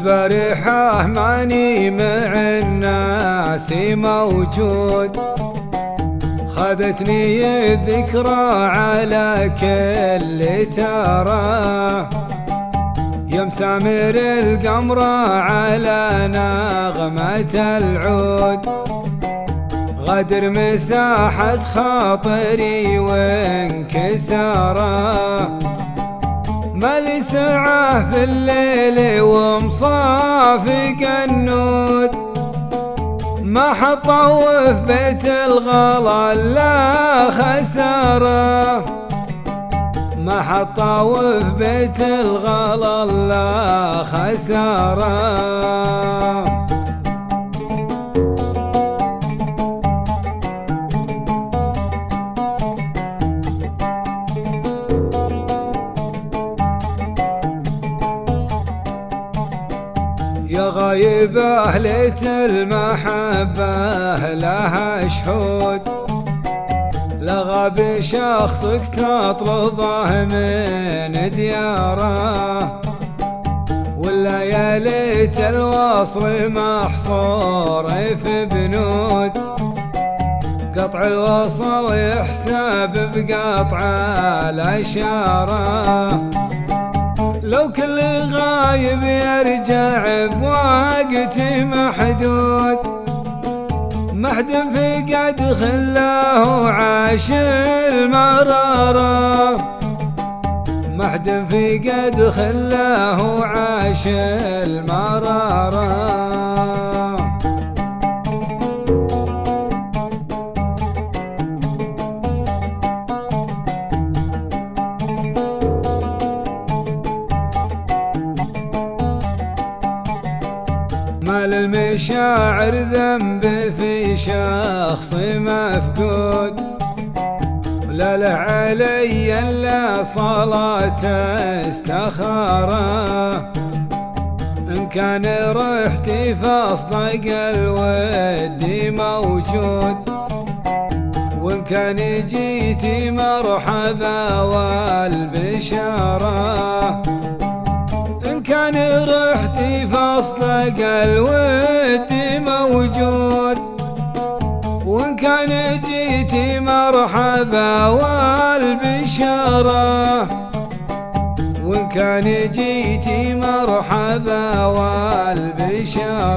والبارحة ماني مع الناس موجود، خذتني الذكرى على كل ترى، يا مسامر القمر على نغمة العود، غدر مساحة خاطري وانكساره، ما لي ساعة في الليل ومصافق النود، ما حطوه في بيت الغلا لا خساره، ما حطوه في بيت الغلا لا خساره. يا غايبة ليت المحبة لها شهود، لا غاب شخصك تطلبه من دياره، ولا يا ليت الوصل محصور في بنود، قطع الوصل يحسب بقطع الاشاره، لو كل غايب يرجع بوقت محدود، محد في قد خلاه عاش المرارة، محد في قد خلاه عاش المرارة. ما للمشاعر ذنب في شخص مفقود، ولا له علي الا صلاة استخارة، ان كان رحتي فاصدق الود موجود، وان كان جيتي مرحبا والبشارة، إن كان رحتي فاصدق الود موجود، وإن كان جيتي مرحبا والبشارة، وإن كان جيتي مرحبا والبشارة.